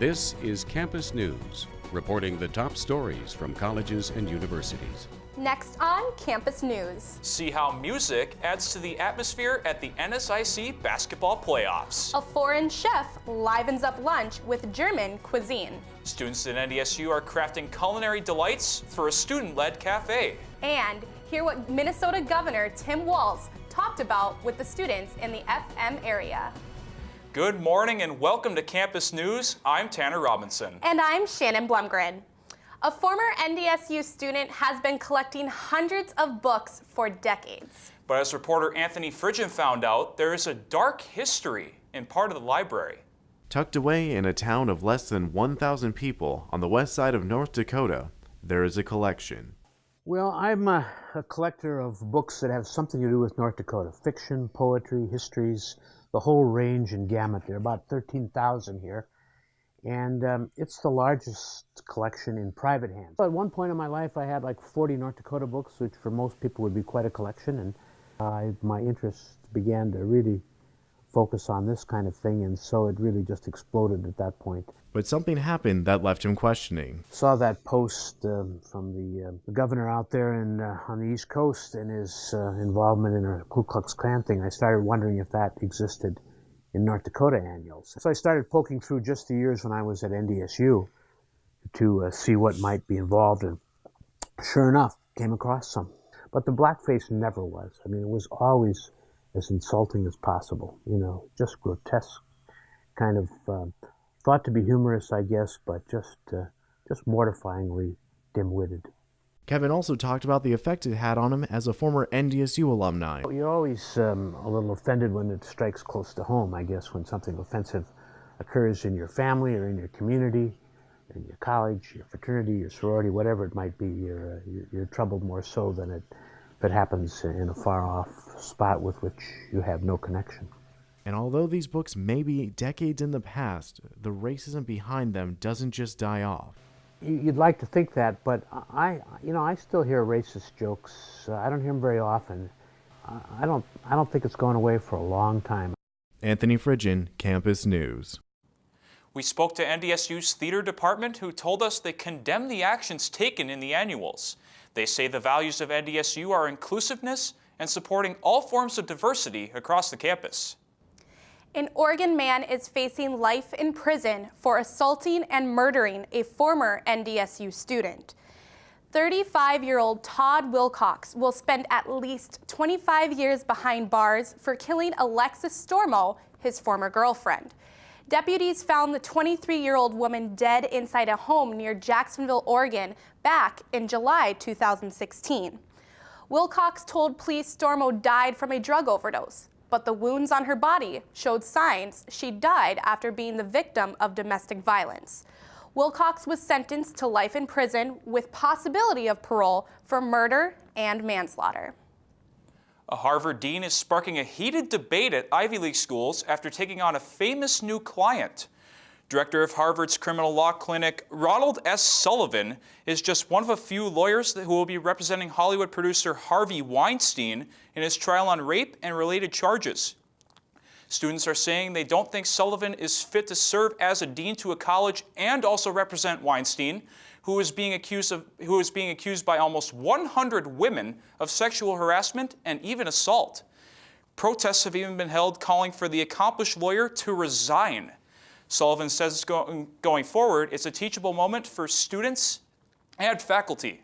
This is Campus News, reporting the top stories from colleges and universities. Next on Campus News. See how music adds to the atmosphere at the NSIC basketball playoffs. A foreign chef livens up lunch with German cuisine. Students at NDSU are crafting culinary delights for a student-led cafe. And hear what Minnesota Governor Tim Walz talked about with the students in the FM area. Good morning and welcome to Campus News. I'm Tanner Robinson. And I'm Shannon Blumgren. A former NDSU student has been collecting hundreds of books for decades. But as reporter Anthony Fridgen found out, there is a dark history in part of the library. Tucked away in a town of less than 1,000 people on the west side of North Dakota, there is a collection. Well, I'm a collector of books that have something to do with North Dakota. Fiction, poetry, histories, the whole range and gamut. There are about 13,000 here. And it's the largest collection in private hands. At one point in my life, I had like 40 North Dakota books, which for most people would be quite a collection. And my interest began to really focus on this kind of thing, and so it really just exploded at that point. But something happened that left him questioning. Saw that post from the governor out there on the East Coast and his involvement in a Ku Klux Klan thing. I started wondering if that existed in North Dakota annuals. So I started poking through just the years when I was at NDSU to see what might be involved, and sure enough, came across some. But the blackface never was. I mean, it was always as insulting as possible, you know, just grotesque, kind of thought to be humorous, I guess, but just mortifyingly dim-witted. Kevin also talked about the effect it had on him as a former NDSU alumni. You're always a little offended when it strikes close to home, I guess, when something offensive occurs in your family or in your community, in your college, your fraternity, your sorority, whatever it might be. You're troubled more so than if it happens in a far-off spot with which you have no connection. And although these books may be decades in the past, the racism behind them doesn't just die off. You'd like to think that, but I still hear racist jokes. I don't hear them very often. I don't think it's going away for a long time. Anthony Fridgen, Campus News. We spoke to NDSU's theater department, who told us they condemn the actions taken in the annuals. They say the values of NDSU are inclusiveness and supporting all forms of diversity across the campus. An Oregon man is facing life in prison for assaulting and murdering a former NDSU student. 35-year-old Todd Wilcox will spend at least 25 years behind bars for killing Alexis Stormo, his former girlfriend. Deputies found the 23-year-old woman dead inside a home near Jacksonville, Oregon, back in July 2016. Wilcox told police Stormo died from a drug overdose, but the wounds on her body showed signs she died after being the victim of domestic violence. Wilcox was sentenced to life in prison with possibility of parole for murder and manslaughter. A Harvard dean is sparking a heated debate at Ivy League schools after taking on a famous new client. Director of Harvard's criminal law clinic, Ronald S. Sullivan, is just one of a few lawyers who will be representing Hollywood producer Harvey Weinstein in his trial on rape and related charges. Students are saying they don't think Sullivan is fit to serve as a dean to a college and also represent Weinstein, who is being accused by almost 100 women of sexual harassment and even assault. Protests have even been held calling for the accomplished lawyer to resign. Sullivan says going forward, it's a teachable moment for students and faculty.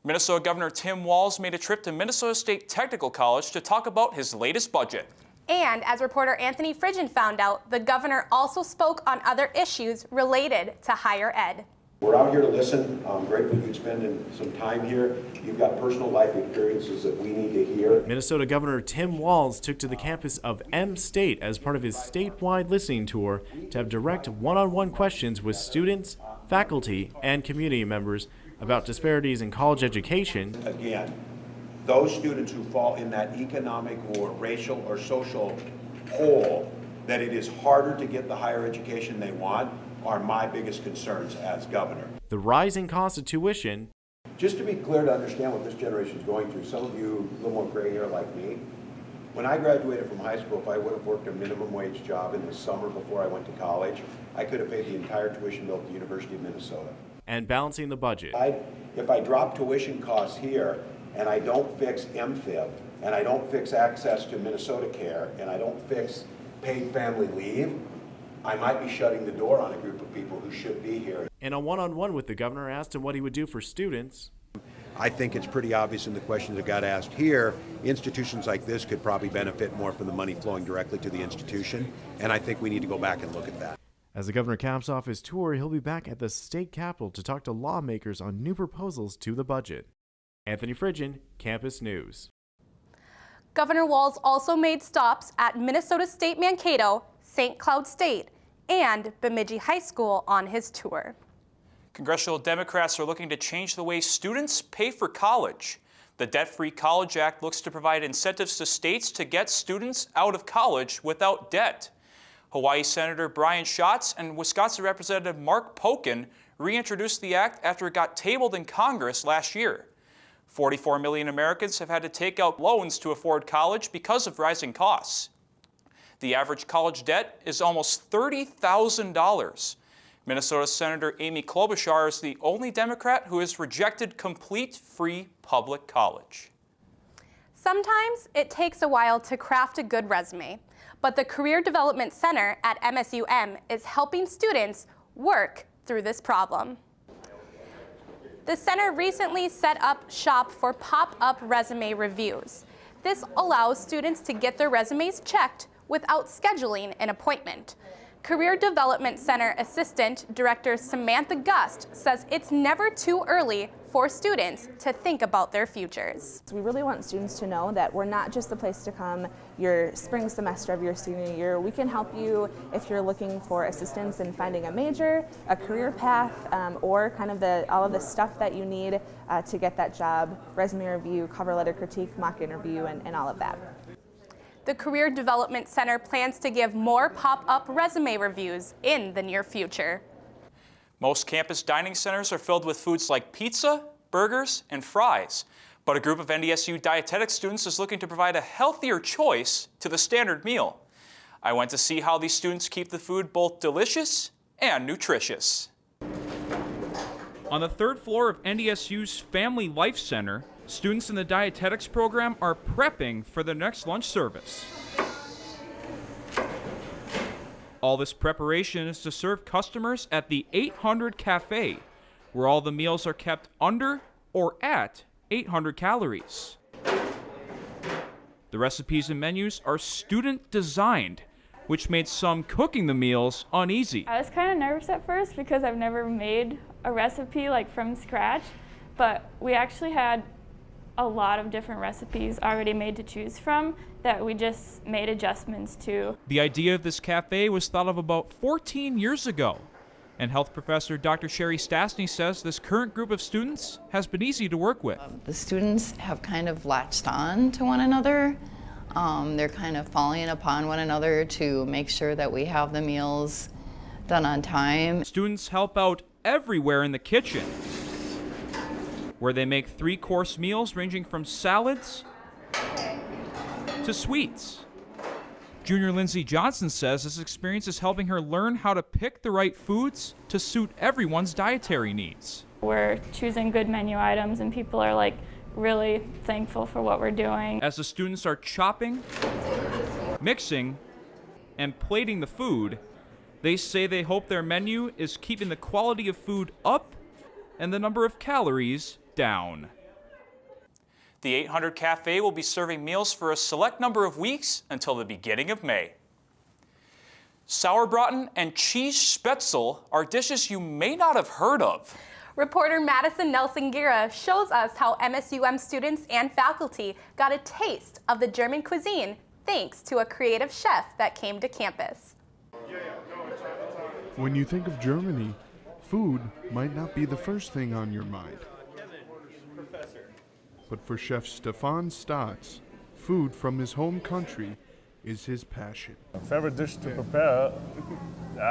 Minnesota Governor Tim Walz made a trip to Minnesota State Technical College to talk about his latest budget. And as reporter Anthony Fridgen found out, the governor also spoke on other issues related to higher ed. We're out here to listen. I'm grateful you'd spend some time here. You've got personal life experiences that we need to hear. Minnesota Governor Tim Walz took to the campus of M State as part of his statewide listening tour to have direct one-on-one questions with students, faculty, and community members about disparities in college education. Again, those students who fall in that economic or racial or social hole, that it is harder to get the higher education they want, are my biggest concerns as governor. The rising cost of tuition. Just to be clear, to understand what this generation is going through, some of you a little more gray hair like me, When I graduated from high school, if I would have worked a minimum wage job in the summer before I went to college, I could have paid the entire tuition bill at the University of Minnesota. And balancing the budget. If I drop tuition costs here and I don't fix MFib and I don't fix access to Minnesota Care and I don't fix paid family leave, I might be shutting the door on a group of people who should be here. In a one-on-one with the governor, asked him what he would do for students. I think it's pretty obvious in the questions that got asked here, institutions like this could probably benefit more from the money flowing directly to the institution, and I think we need to go back and look at that. As the governor caps off his tour, he'll be back at the state capitol to talk to lawmakers on new proposals to the budget. Anthony Fridgen, Campus News. Governor Walz also made stops at Minnesota State Mankato, St. Cloud State, and Bemidji High School on his tour. Congressional Democrats are looking to change the way students pay for college. The Debt-Free College Act looks to provide incentives to states to get students out of college without debt. Hawaii Senator Brian Schatz and Wisconsin Representative Mark Pokin reintroduced the act after it got tabled in Congress last year. 44 million Americans have had to take out loans to afford college because of rising costs. The average college debt is almost $30,000. Minnesota Senator Amy Klobuchar is the only Democrat who has rejected complete free public college. Sometimes it takes a while to craft a good resume, but the Career Development Center at MSUM is helping students work through this problem. The center recently set up shop for pop-up resume reviews. This allows students to get their resumes checked without scheduling an appointment. Career Development Center Assistant Director Samantha Gust says it's never too early for students to think about their futures. We really want students to know that we're not just the place to come your spring semester of your senior year. We can help you if you're looking for assistance in finding a major, a career path, or kind of all of the stuff that you need to get that job, resume review, cover letter critique, mock interview, and all of that. The Career Development Center plans to give more pop-up resume reviews in the near future. Most campus dining centers are filled with foods like pizza, burgers, and fries. But a group of NDSU dietetics students is looking to provide a healthier choice to the standard meal. I went to see how these students keep the food both delicious and nutritious. On the third floor of NDSU's Family Life Center, students in the dietetics program are prepping for their next lunch service. All this preparation is to serve customers at the 800 Cafe, where all the meals are kept under or at 800 calories. The recipes and menus are student designed, which made some cooking the meals uneasy. I was kind of nervous at first because I've never made a recipe like from scratch, but we actually had a lot of different recipes already made to choose from that we just made adjustments to. The idea of this cafe was thought of about 14 years ago, and health professor Dr. Sherry Stastny says this current group of students has been easy to work with. The students have kind of latched on to one another. They're kind of falling upon one another to make sure that we have the meals done on time. Students help out everywhere in the kitchen, where they make 3-course meals ranging from salads to sweets. Junior Lindsay Johnson says this experience is helping her learn how to pick the right foods to suit everyone's dietary needs. We're choosing good menu items and people are like really thankful for what we're doing. As the students are chopping, mixing, and plating the food, they say they hope their menu is keeping the quality of food up and the number of calories down. The 800 Cafe will be serving meals for a select number of weeks until the beginning of May. Sauerbraten and cheese spätzle are dishes you may not have heard of. Reporter Madison Nelson-Guerra shows us how MSUM students and faculty got a taste of the German cuisine thanks to a creative chef that came to campus. When you think of Germany, food might not be the first thing on your mind. But for Chef Stefan Stotz, food from his home country is his passion. Favorite dish to prepare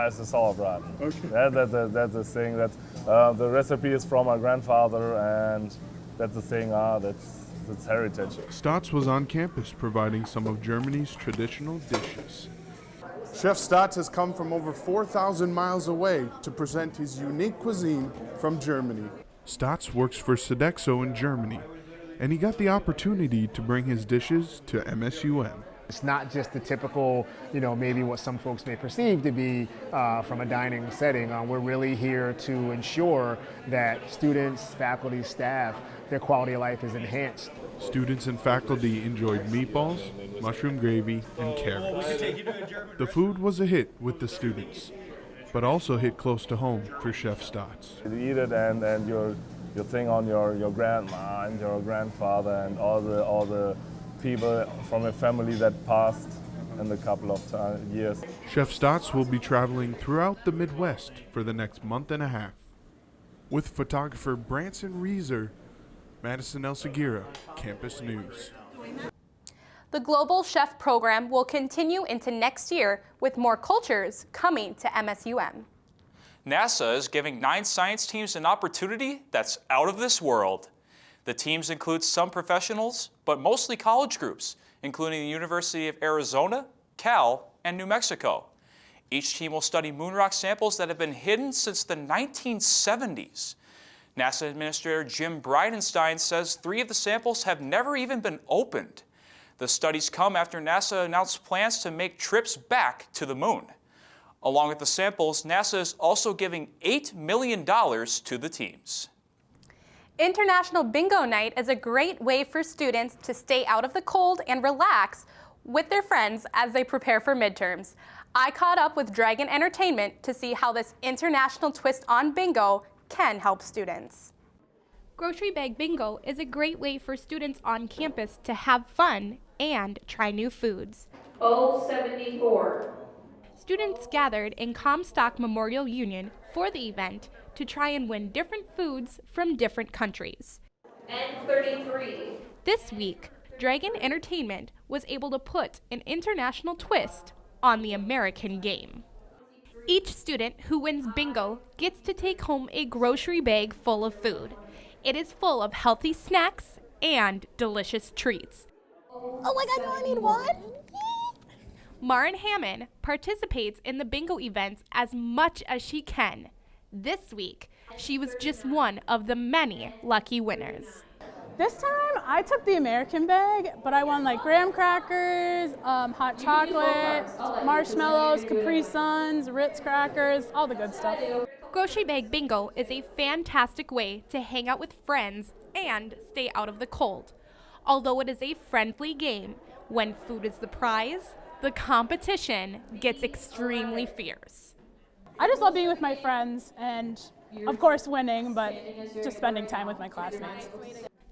is the sauerbraten. Okay. That's the thing. The recipe is from my grandfather, and that's the thing. That's its heritage. Stotz was on campus providing some of Germany's traditional dishes. Chef Stotz has come from over 4,000 miles away to present his unique cuisine from Germany. Stotz works for Sodexo in Germany, and he got the opportunity to bring his dishes to MSUM. It's not just the typical, maybe what some folks may perceive to be from a dining setting. We're really here to ensure that students, faculty, staff, their quality of life is enhanced. Students and faculty enjoyed meatballs, mushroom gravy, and carrots. The food was a hit with the students, but also hit close to home for Chef Stotz. You eat it and you think on your grandma and your grandfather and all the people from a family that passed in a couple of years. Chef Stotz will be traveling throughout the Midwest for the next month and a half. With photographer Branson Reeser, Madison El-Segura, Campus News. The Global Chef program will continue into next year with more cultures coming to MSUM. NASA is giving 9 science teams an opportunity that's out of this world. The teams include some professionals, but mostly college groups, including the University of Arizona, Cal, and New Mexico. Each team will study moon rock samples that have been hidden since the 1970s. NASA Administrator Jim Bridenstine says 3 of the samples have never even been opened. The studies come after NASA announced plans to make trips back to the moon. Along with the samples, NASA is also giving $8 million to the teams. International Bingo Night is a great way for students to stay out of the cold and relax with their friends as they prepare for midterms. I caught up with Dragon Entertainment to see how this international twist on bingo can help students. Grocery Bag Bingo is a great way for students on campus to have fun and try new foods. 074. Students gathered in Comstock Memorial Union for the event to try and win different foods from different countries. N33. This week, Dragon Entertainment was able to put an international twist on the American game. Each student who wins bingo gets to take home a grocery bag full of food. It is full of healthy snacks and delicious treats. Oh my God, do I need one? Marin Hammond participates in the bingo events as much as she can. This week, she was just one of the many lucky winners. This time, I took the American bag, but I won like graham crackers, hot chocolate, marshmallows, Capri Suns, Ritz crackers, all the good stuff. Grocery Bag Bingo is a fantastic way to hang out with friends and stay out of the cold. Although it is a friendly game, when food is the prize, the competition gets extremely fierce. I just love being with my friends and, of course, winning, but just spending time with my classmates.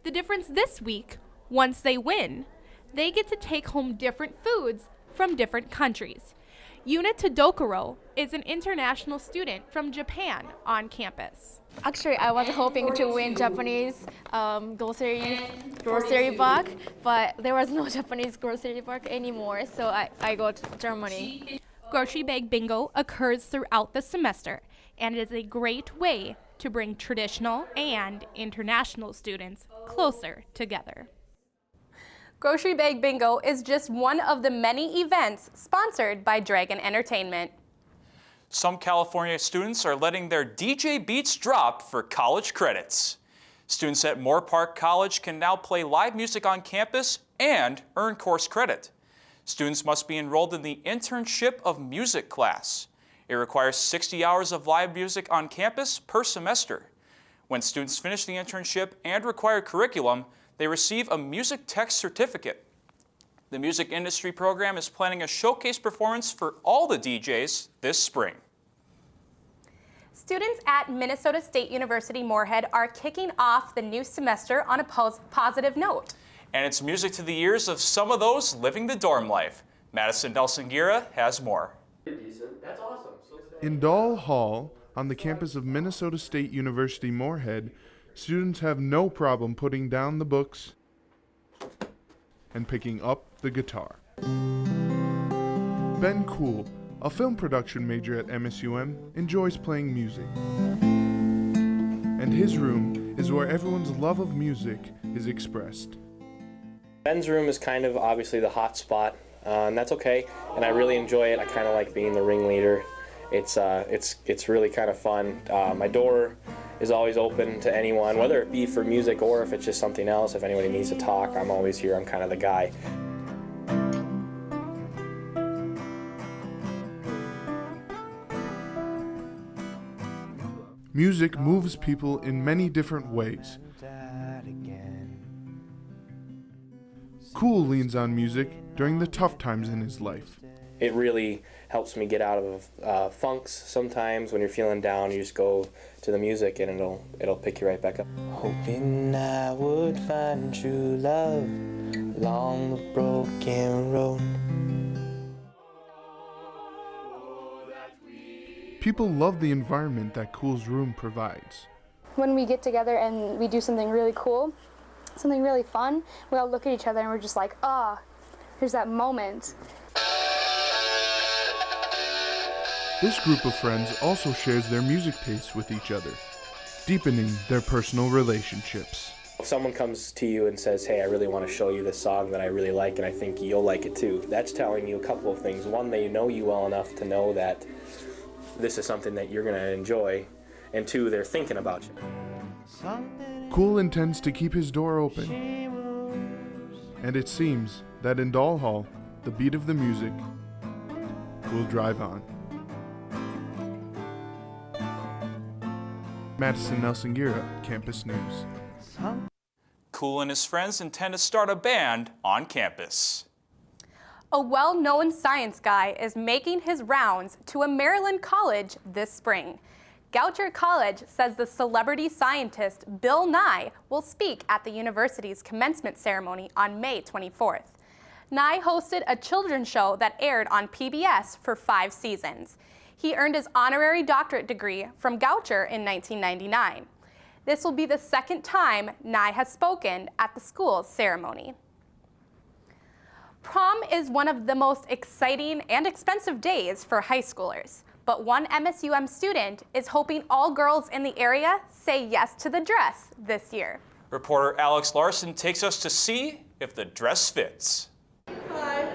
The difference this week, once they win, they get to take home different foods from different countries. Yuna Todokuro is an international student from Japan on campus. Actually, I was hoping to win Japanese grocery bag, but there was no Japanese grocery bag anymore, so I got Germany. Grocery Bag Bingo occurs throughout the semester, and it is a great way to bring traditional and international students closer together. Grocery Bag Bingo is just one of the many events sponsored by Dragon Entertainment. Some California students are letting their DJ beats drop for college credits. Students at Moore Park College can now play live music on campus and earn course credit. Students must be enrolled in the Internship of Music class. It requires 60 hours of live music on campus per semester. When students finish the internship and required curriculum, they receive a music tech certificate. The music industry program is planning a showcase performance for all the DJs this spring. Students at Minnesota State University Moorhead are kicking off the new semester on a positive note. And it's music to the ears of some of those living the dorm life. Madison Del-Sangira has more. That's awesome. In Dahl Hall, on the campus of Minnesota State University Moorhead, students have no problem putting down the books and picking up the guitar. Ben Kuhl, a film production major at MSUM, enjoys playing music. And his room is where everyone's love of music is expressed. Men's room is kind of obviously the hot spot, and that's okay, and I really enjoy it. I kind of like being the ringleader. It's really kind of fun. My door is always open to anyone, whether it be for music or if it's just something else. If anybody needs to talk, I'm always here. I'm kind of the guy. Music moves people in many different ways. Cool leans on music during the tough times in his life. It really helps me get out of funks sometimes. When you're feeling down, you just go to the music and it'll pick you right back up. Hoping I would find true love along the broken road. People love the environment that Cool's room provides. When we get together and we do something really cool, something really fun, we all look at each other and we're just like, ah, here's that moment. This group of friends also shares their music tastes with each other, deepening their personal relationships. If someone comes to you and says, hey, I really want to show you this song that I really like and I think you'll like it too, that's telling you a couple of things. One, they know you well enough to know that this is something that you're going to enjoy, and two, they're thinking about you. Cool intends to keep his door open, and it seems that in Doll Hall, the beat of the music will drive on. Madison Nelson Gira, Campus News. Cool and his friends intend to start a band on campus. A well-known science guy is making his rounds to a Maryland college this spring. Goucher College says the celebrity scientist Bill Nye will speak at the university's commencement ceremony on May 24th. Nye hosted a children's show that aired on PBS for 5 seasons. He earned his honorary doctorate degree from Goucher in 1999. This will be the second time Nye has spoken at the school's ceremony. Prom is one of the most exciting and expensive days for high schoolers, but one MSUM student is hoping all girls in the area say yes to the dress this year. Reporter Alex Larson takes us to see if the dress fits. Hi.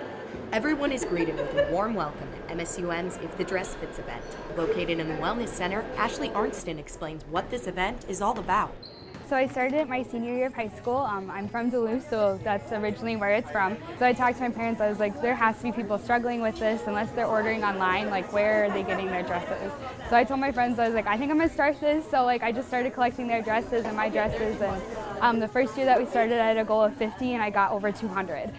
Everyone is greeted with a warm welcome at MSUM's If the Dress Fits event. Located in the Wellness Center, Ashley Arnston explains what this event is all about. So I started it my senior year of high school. I'm from Duluth, so that's originally where it's from. So I talked to my parents, I was like, there has to be people struggling with this unless they're ordering online, like where are they getting their dresses? So I told my friends, I was like, I think I'm gonna start this. So like I just started collecting their dresses and my dresses, and the first year that we started I had a goal of 50 and I got over 200.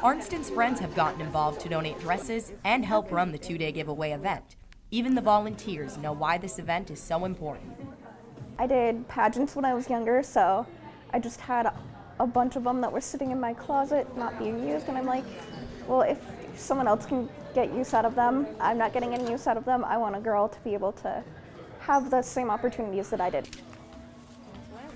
Arnston's friends have gotten involved to donate dresses and help run the 2-day giveaway event. Even the volunteers know why this event is so important. I did pageants when I was younger, so I just had a bunch of them that were sitting in my closet not being used, and I'm like, well, if someone else can get use out of them, I'm not getting any use out of them. I want a girl to be able to have the same opportunities that I did.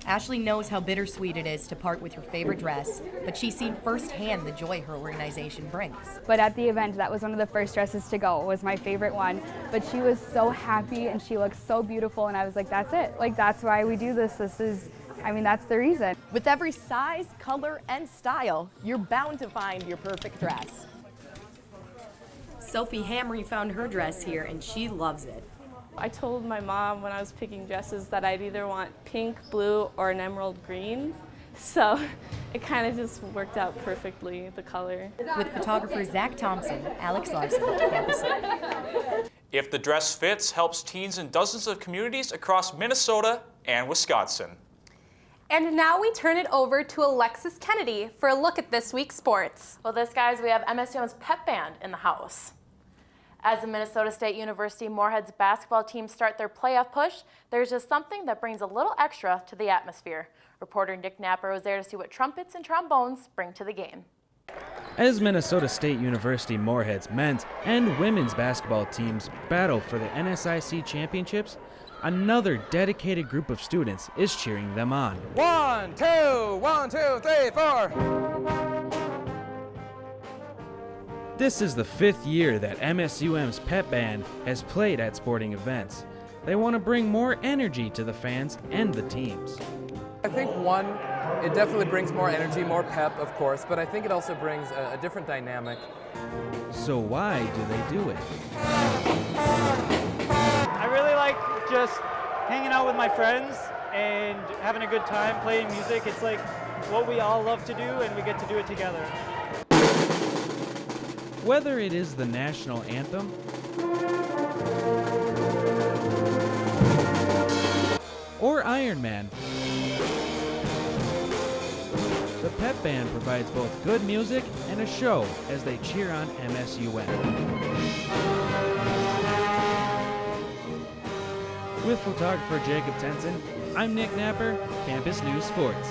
Ashley knows how bittersweet it is to part with her favorite dress, but she's seen firsthand the joy her organization brings. But at the event, that was one of the first dresses to go. It was my favorite one. But she was so happy and she looked so beautiful, and I was like, that's it. Like, that's why we do this. That's the reason. With every size, color, and style, you're bound to find your perfect dress. Sophie Hamry found her dress here and she loves it. I told my mom when I was picking dresses that I'd either want pink, blue, or an emerald green. So it kind of just worked out perfectly, the color. With photographer Zach Thompson, Alex Larson, Campus. If the Dress Fits helps teens in dozens of communities across Minnesota and Wisconsin. And now we turn it over to Alexis Kennedy for a look at this week's sports. Well, guys, we have MSUM's pep band in the house. As the Minnesota State University Moorhead's basketball team start their playoff push, there's just something that brings a little extra to the atmosphere. Reporter Nick Napper was there to see what trumpets and trombones bring to the game. As Minnesota State University Moorhead's men's and women's basketball teams battle for the NSIC championships, another dedicated group of students is cheering them on. 1, 2, 3, 4. This is the 5th year that MSUM's pep band has played at sporting events. They want to bring more energy to the fans and the teams. I think one It definitely brings more energy, more pep, of course, but I think it also brings a different dynamic. So why do they do it? I really like just hanging out with my friends and having a good time playing music. It's like what we all love to do, and we get to do it together. Whether it is the national anthem or Iron Man, the pep band provides both good music and a show as they cheer on MSUM. With photographer Jacob Tenson, I'm Nick Napper, Campus News Sports.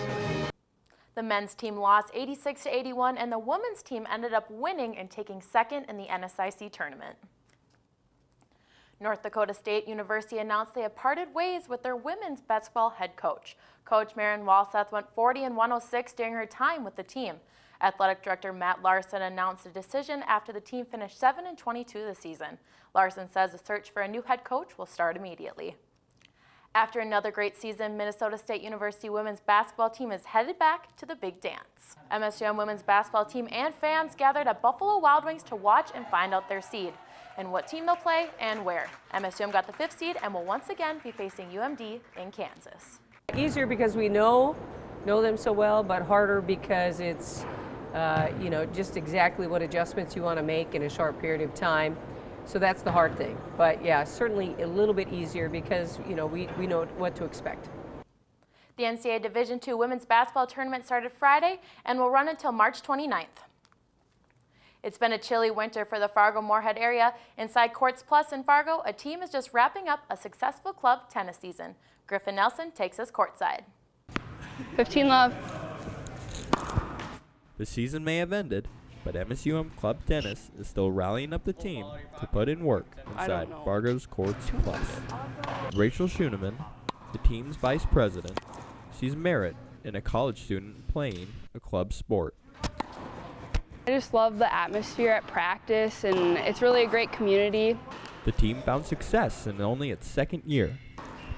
The men's team lost 86-81, and the women's team ended up winning and taking second in the NSIC tournament. North Dakota State University announced they have parted ways with their women's basketball head coach. Coach Maren Walseth went 40-106 during her time with the team. Athletic Director Matt Larson announced the decision after the team finished 7-22 this season. Larson says the search for a new head coach will start immediately. After another great season, Minnesota State University women's basketball team is headed back to the big dance. MSUM women's basketball team and fans gathered at Buffalo Wild Wings to watch and find out their seed and what team they'll play and where. MSUM got the 5th seed and will once again be facing UMD in Kansas. Easier because we know them so well, but harder because it's just exactly what adjustments you want to make in a short period of time. So that's the hard thing. But yeah, certainly a little bit easier because we know what to expect. The NCAA Division II women's basketball tournament started Friday and will run until March 29th. It's been a chilly winter for the Fargo-Moorhead area. Inside Courts Plus in Fargo, a team is just wrapping up a successful club tennis season. Griffin Nelson takes us courtside. 15 love. The season may have ended, but MSUM Club Tennis is still rallying up the team to put in work inside Fargo's Courts Plus. Rachel Schooneman, the team's vice president, sees merit in a college student playing a club sport. I just love the atmosphere at practice, and it's really a great community. The team found success in only its second year,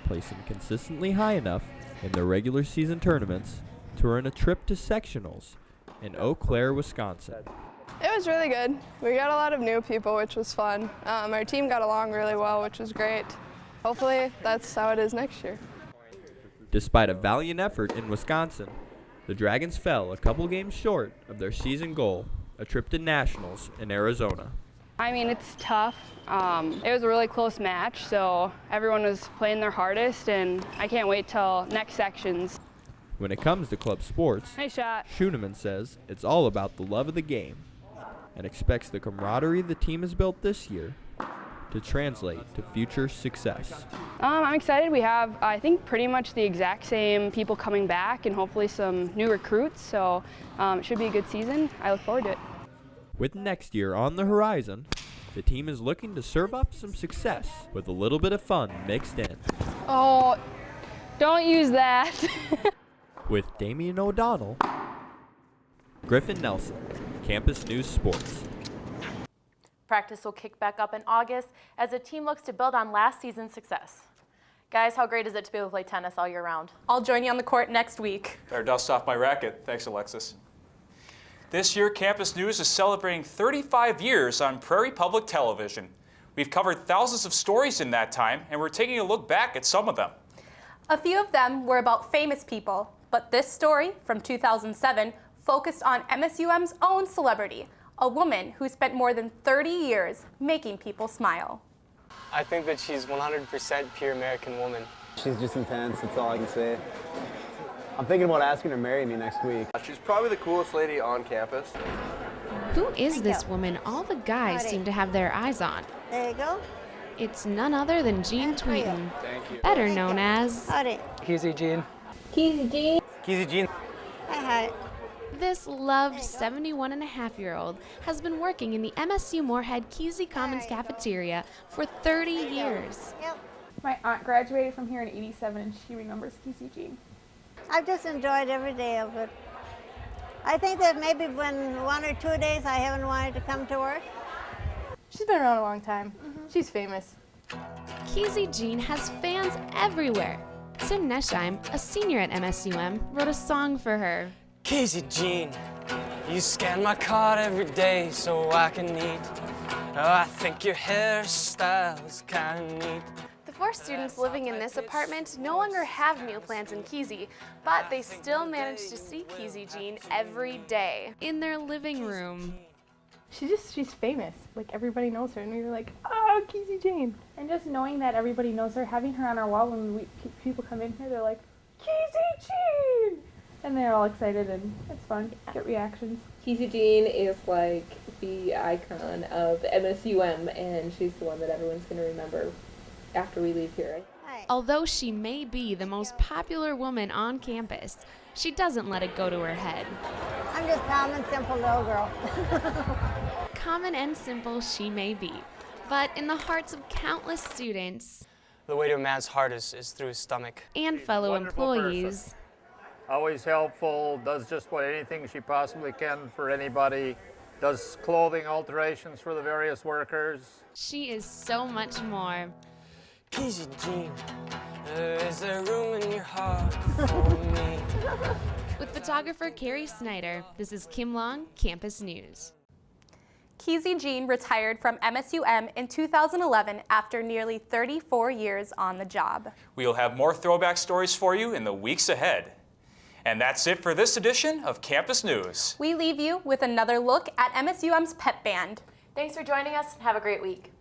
placing consistently high enough in their regular season tournaments to earn a trip to sectionals in Eau Claire, Wisconsin. It was really good. We got a lot of new people, which was fun. Our team got along really well, which was great. Hopefully that's how it is next year. Despite a valiant effort in Wisconsin, the Dragons fell a couple games short of their season goal, a trip to nationals in Arizona. I mean, it's tough. It was a really close match, so everyone was playing their hardest, and I can't wait till next sections. When it comes to club sports, nice shot. Schooneman says it's all about the love of the game and expects the camaraderie the team has built this year to translate to future success. I'm excited. We have, I think, pretty much the exact same people coming back and hopefully some new recruits, so it should be a good season. I look forward to it. With next year on the horizon, the team is looking to serve up some success with a little bit of fun mixed in. Oh, don't use that. With Damian O'Donnell, Griffin Nelson, Campus News Sports. Practice will kick back up in August as the team looks to build on last season's success. Guys, how great is it to be able to play tennis all year round? I'll join you on the court next week. Better dust off my racket. Thanks, Alexis. This year, Campus News is celebrating 35 years on Prairie Public Television. We've covered thousands of stories in that time, and we're taking a look back at some of them. A few of them were about famous people, but this story from 2007 focused on MSUM's own celebrity, a woman who spent more than 30 years making people smile. I think that she's 100% pure American woman. She's just intense, that's all I can say. I'm thinking about asking her to marry me next week. She's probably the coolest lady on campus. Who is this woman all the guys seem to have their eyes on? There you go. It's none other than Jean Tweeten, better known as... Keezy Jean. Keezy Jean. Keezy Jean. Hi. This loved 71-and-a-half-year-old has been working in the MSU Moorhead Keezy Commons cafeteria for 30 years. Yep. My aunt graduated from here in '87 and she remembers Keezy Jean. I've just enjoyed every day of it. I think that maybe when 1 or 2 days I haven't wanted to come to work. She's been around a long time. She's famous. Keezy Jean has fans everywhere. Tim Nesheim, a senior at MSUM, wrote a song for her. Casey Jean, you scan my card every day so I can eat. Oh, I think your hairstyle is kind of neat. The 4 students living in this apartment no longer have meal plans in Kesey, but they still manage to see Kesey Jean every day. In their living room. She's famous. Like, everybody knows her, and we were like, oh, Kesey Jane. And just knowing that everybody knows her, having her on our wall when people come in here, they're like, Kesey Jane! And they're all excited, and it's fun. Get reactions. Kesey Jean is like the icon of MSUM, and she's the one that everyone's going to remember after we leave here. Although she may be the most popular woman on campus, she doesn't let it go to her head. I'm just common, simple little girl. Common and simple she may be, but in the hearts of countless students, The way to a man's heart is through his stomach. And fellow employees. Always helpful, does just about anything she possibly can for anybody, does clothing alterations for the various workers. She is so much more. Kesey Jean, is there room in your heart for me? With photographer Carrie Snyder, this is Kim Long, Campus News. Kesey Jean retired from MSUM in 2011 after nearly 34 years on the job. We'll have more throwback stories for you in the weeks ahead. And that's it for this edition of Campus News. We leave you with another look at MSUM's pep band. Thanks for joining us and have a great week.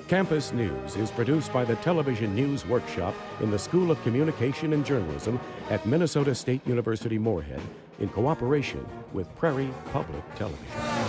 Campus News is produced by the Television News Workshop in the School of Communication and Journalism at Minnesota State University Moorhead in cooperation with Prairie Public Television.